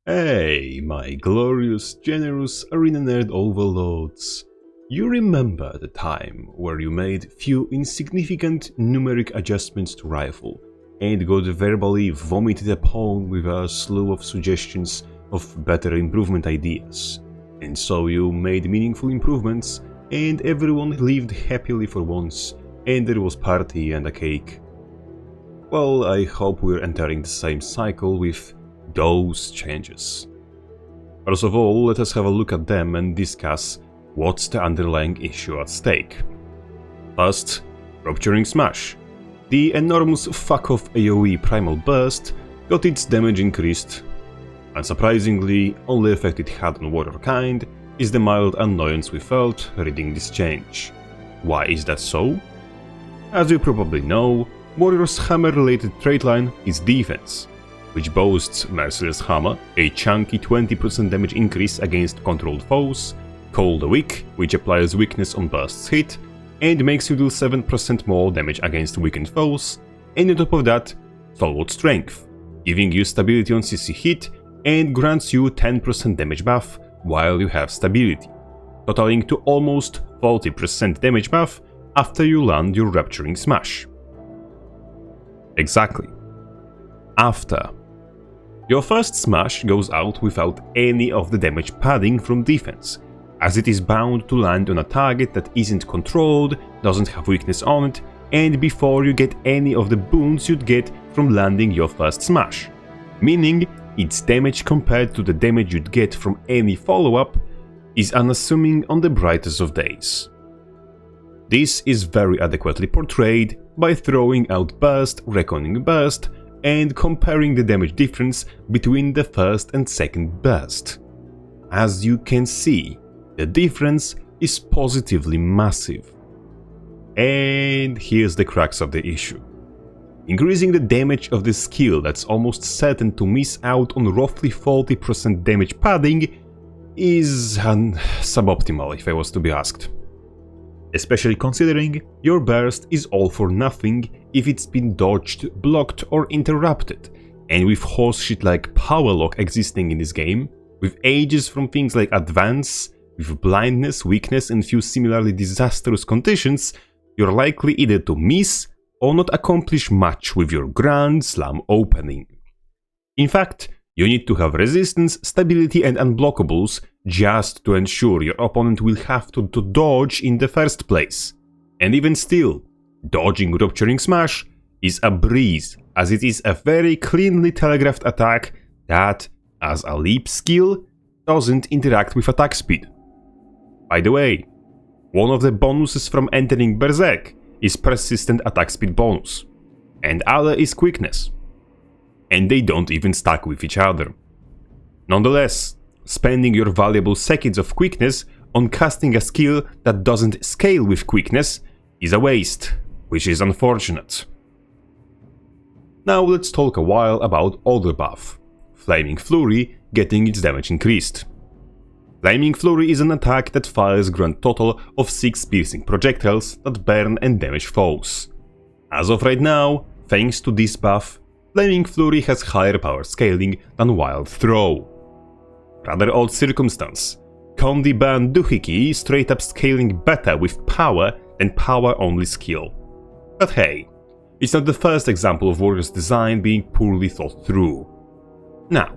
Hey, my glorious, generous arena nerd overlords. You remember the time where you made few insignificant numeric adjustments to rifle and got verbally vomited upon with a slew of suggestions of better improvement ideas. And so you made meaningful improvements and everyone lived happily for once and there was party and a cake. Well, I hope we're entering the same cycle with those changes. First of all, let us have a look at them and discuss what's the underlying issue at stake. First, Rupturing Smash. The enormous fuck-off AoE Primal Burst got its damage increased. Unsurprisingly, only effect it had on warrior kind is the mild annoyance we felt reading this change. Why is that so? As you probably know, Warrior's hammer-related trait line is defense, which boasts Merciless Hammer, a chunky 20% damage increase against controlled foes, Call the Weak, which applies weakness on bursts hit, and makes you deal 7% more damage against weakened foes, and on top of that, Stalwart Strength, giving you stability on CC hit and grants you 10% damage buff while you have stability, totaling to almost 40% damage buff after you land your Rupturing Smash. Exactly. After. Your first smash goes out without any of the damage padding from defense, as it is bound to land on a target that isn't controlled, doesn't have weakness on it, and before you get any of the boons you'd get from landing your first smash, meaning its damage compared to the damage you'd get from any follow-up is unassuming on the brightest of days. This is very adequately portrayed by throwing out Burst, Reckoning Burst, and comparing the damage difference between the first and second burst. As you can see, the difference is positively massive. And here's the crux of the issue. Increasing the damage of the skill that's almost certain to miss out on roughly 40% damage padding is suboptimal if I was to be asked. Especially considering your burst is all for nothing if it's been dodged, blocked or interrupted, and with horseshit like power lock existing in this game, with ages from things like advance, with blindness, weakness and few similarly disastrous conditions, you're likely either to miss or not accomplish much with your Grand Slam opening. In fact, you need to have resistance, stability and unblockables just to ensure your opponent will have to dodge in the first place. And even still, dodging Rupturing Smash is a breeze, as it is a very cleanly telegraphed attack that, as a leap skill, doesn't interact with attack speed. By the way, one of the bonuses from entering Berserk is persistent attack speed bonus, and other is quickness. And they don't even stack with each other. Nonetheless, spending your valuable seconds of quickness on casting a skill that doesn't scale with quickness is a waste, which is unfortunate. Now let's talk a while about other buff, Flaming Flurry getting its damage increased. Flaming Flurry is an attack that fires a grand total of 6 piercing projectiles that burn and damage foes. As of right now, thanks to this buff, Flaming Flurry has higher power scaling than Wild Throw. Rather odd circumstance, Condi Ban Doohickey straight up scaling better with power than power only skill. But hey, it's not the first example of Warrior's design being poorly thought through. Now,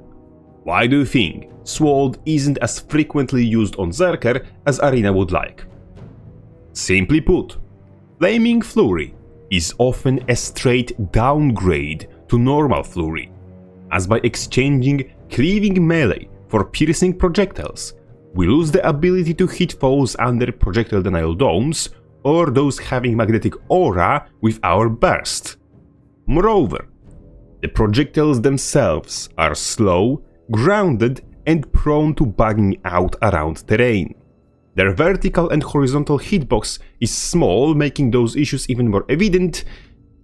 why do you think Sword isn't as frequently used on Berserker as Arena would like? Simply put, Flaming Flurry is often a straight downgrade to normal Flurry, as by exchanging cleaving melee for piercing projectiles, we lose the ability to hit foes under projectile denial domes or those having magnetic aura with our burst. Moreover, the projectiles themselves are slow, grounded and prone to bugging out around terrain. Their vertical and horizontal hitbox is small, making those issues even more evident,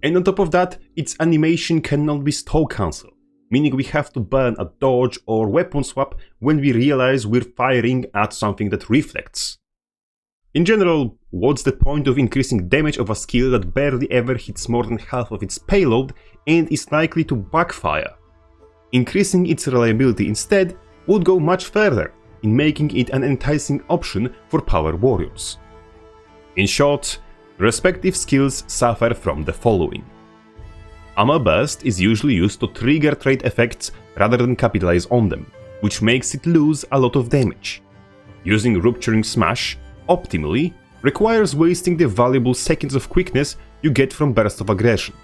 and on top of that, its animation cannot be stall cancel, meaning we have to burn a dodge or weapon swap when we realize we're firing at something that reflects. In general, what's the point of increasing damage of a skill that barely ever hits more than half of its payload and is likely to backfire? Increasing its reliability instead would go much further in making it an enticing option for power warriors. In short, respective skills suffer from the following. Armor Burst is usually used to trigger trait effects rather than capitalize on them, which makes it lose a lot of damage. Using Rupturing Smash optimally requires wasting the valuable seconds of quickness you get from Burst of Aggression,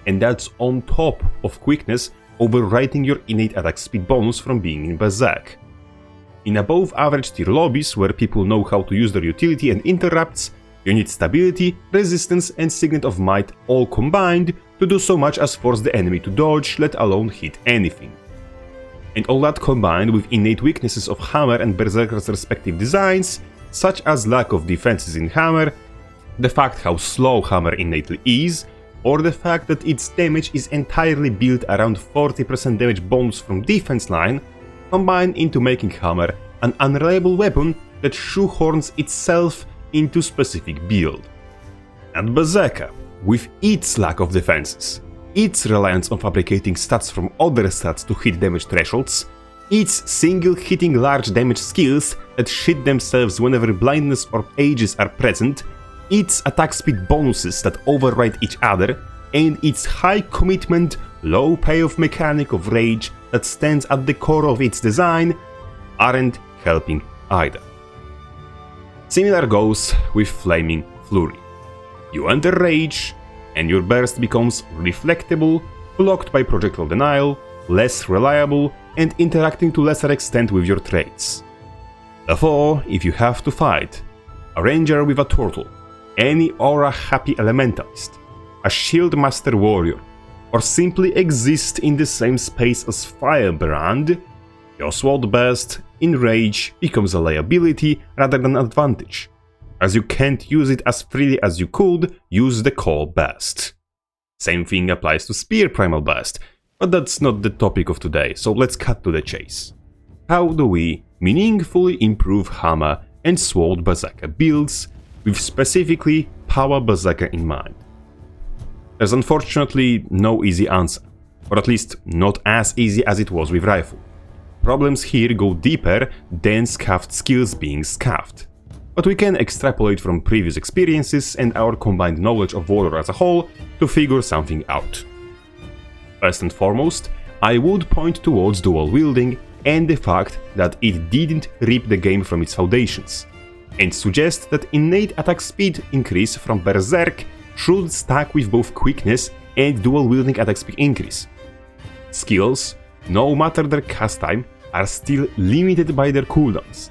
and that's on top of quickness overwriting your innate attack speed bonus from being in Berserk. In above average tier lobbies where people know how to use their utility and interrupts, you need stability, resistance and Signet of Might all combined to do so much as force the enemy to dodge, let alone hit anything. And all that combined with innate weaknesses of Hammer and Berserker's respective designs, such as lack of defenses in Hammer, the fact how slow Hammer innately is, or the fact that its damage is entirely built around 40% damage bonus from defense line, combine into making Hammer an unreliable weapon that shoehorns itself into specific build. And Berserker, with its lack of defenses, its reliance on fabricating stats from other stats to hit damage thresholds, its single hitting large damage skills that shit themselves whenever blindness or ages are present, its attack speed bonuses that override each other, and its high commitment, low payoff mechanic of rage that stands at the core of its design, aren't helping either. Similar goes with Flaming Flurry. You enter rage, and your burst becomes reflectable, blocked by projectile denial, less reliable, and interacting to lesser extent with your traits. Therefore, if you have to fight a ranger with a turtle, any aura-happy elementalist, a shield master warrior, or simply exist in the same space as Firebrand, your sword burst in rage becomes a liability rather than an advantage, as you can't use it as freely as you could use the core burst. Same thing applies to Spear Primal Burst, but that's not the topic of today, so let's cut to the chase. How do we meaningfully improve Hammer and Sword Berserker builds, with specifically Power Berserker in mind? There's unfortunately no easy answer, or at least not as easy as it was with Rifle. Problems here go deeper than scuffed skills being scuffed, but we can extrapolate from previous experiences and our combined knowledge of Warrior as a whole to figure something out. First and foremost, I would point towards dual wielding and the fact that it didn't rip the game from its foundations, and suggest that innate attack speed increase from Berserk should stack with both quickness and dual wielding attack speed increase. Skills, no matter their cast time, are still limited by their cooldowns,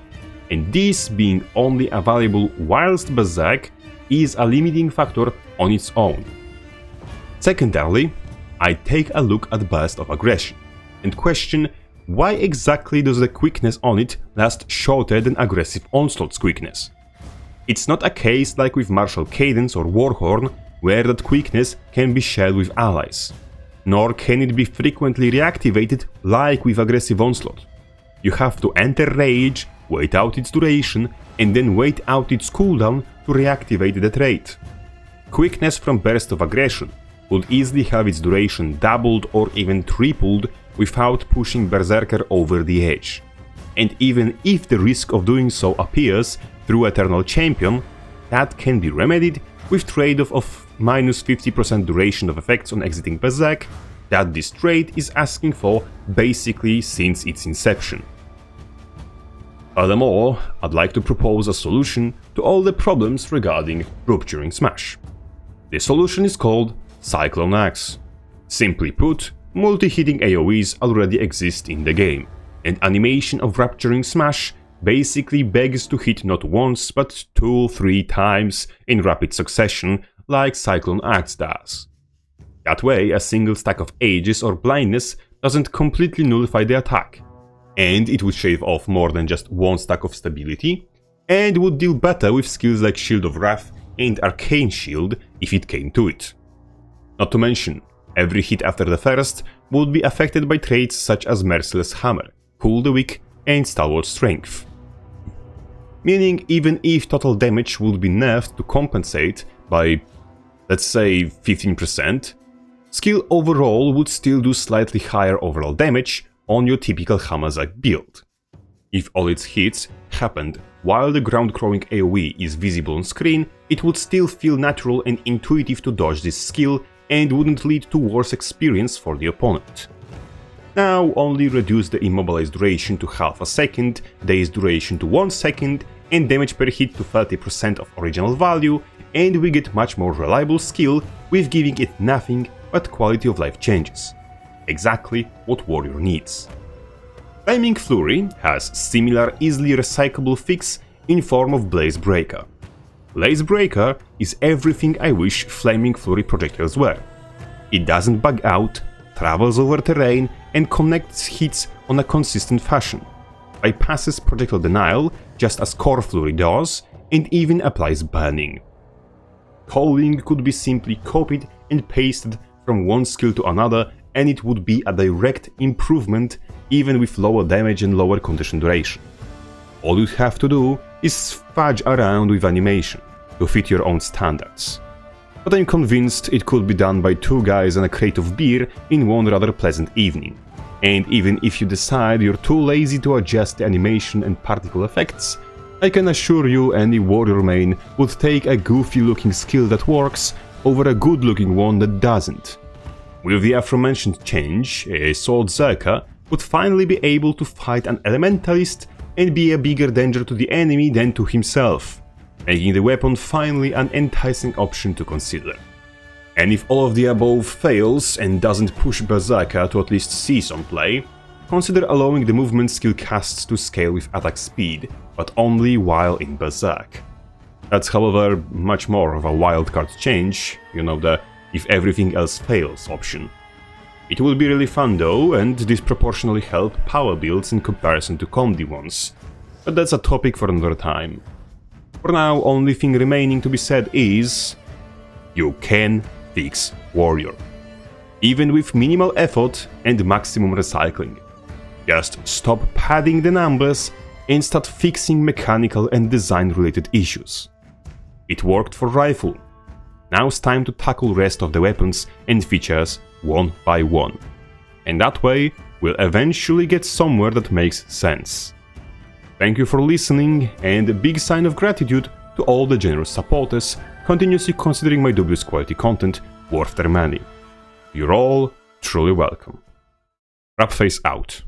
and this being only available whilst Berserk is a limiting factor on its own. Secondarily, I take a look at Burst of Aggression and question why exactly does the quickness on it last shorter than Aggressive Onslaught's quickness. It's not a case like with Martial Cadence or Warhorn, where that quickness can be shared with allies, nor can it be frequently reactivated like with Aggressive Onslaught. You have to enter Rage, wait out its duration, and then wait out its cooldown to reactivate the trait. Quickness from Burst of Aggression would easily have its duration doubled or even tripled without pushing Berserker over the edge. And even if the risk of doing so appears through Eternal Champion, that can be remedied with trade-off of minus 50% duration of effects on exiting Berserk that this trait is asking for basically since its inception. Furthermore, I'd like to propose a solution to all the problems regarding Rupturing Smash. This solution is called Cyclone Axe. Simply put, multi-hitting AoEs already exist in the game, and animation of Rupturing Smash basically begs to hit not once but 2-3 times in rapid succession like Cyclone Axe does. That way, a single stack of Aegis or Blindness doesn't completely nullify the attack, and it would shave off more than just one stack of stability, and would deal better with skills like Shield of Wrath and Arcane Shield if it came to it. Not to mention, every hit after the first would be affected by traits such as Merciless Hammer, Cool the Weak, and Stalwart Strength. Meaning even if total damage would be nerfed to compensate by, let's say, 15%, skill overall would still do slightly higher overall damage, on your typical Hamazak build. If all its hits happened while the ground-crawling AoE is visible on screen, it would still feel natural and intuitive to dodge this skill and wouldn't lead to worse experience for the opponent. Now only reduce the immobilized duration to half a second, dazed duration to 1 second, and damage per hit to 30% of original value, and we get much more reliable skill with giving it nothing but quality of life changes. Exactly what Warrior needs. Flaming Flurry has similar easily recyclable fix in form of Blaze Breaker. Blaze Breaker is everything I wish Flaming Flurry projectiles were. It doesn't bug out, travels over terrain, and connects hits on a consistent fashion. Bypasses projectile denial just as Core Flurry does, and even applies burning. Calling could be simply copied and pasted from one skill to another, and it would be a direct improvement even with lower damage and lower condition duration. All you have to do is fudge around with animation to fit your own standards. But I'm convinced it could be done by 2 guys and a crate of beer in one rather pleasant evening. And even if you decide you're too lazy to adjust the animation and particle effects, I can assure you any Warrior main would take a goofy looking skill that works over a good looking one that doesn't. With the aforementioned change, a Berserker would finally be able to fight an Elementalist and be a bigger danger to the enemy than to himself, making the weapon finally an enticing option to consider. And if all of the above fails and doesn't push Berserker to at least see some play, consider allowing the movement skill casts to scale with attack speed, but only while in Berserk. That's however much more of a wildcard change, you know, the if everything else fails option. It will be really fun though, and disproportionately help power builds in comparison to comedy ones, but that's a topic for another time. For now, only thing remaining to be said is, you can fix Warrior, even with minimal effort and maximum recycling. Just stop padding the numbers and start fixing mechanical and design related issues. It worked for Rifle. Now it's time to tackle rest of the weapons and features one by one. And that way, we'll eventually get somewhere that makes sense. Thank you for listening, and a big sign of gratitude to all the generous supporters continuously considering my dubious quality content worth their money. You're all truly welcome. Rapface out.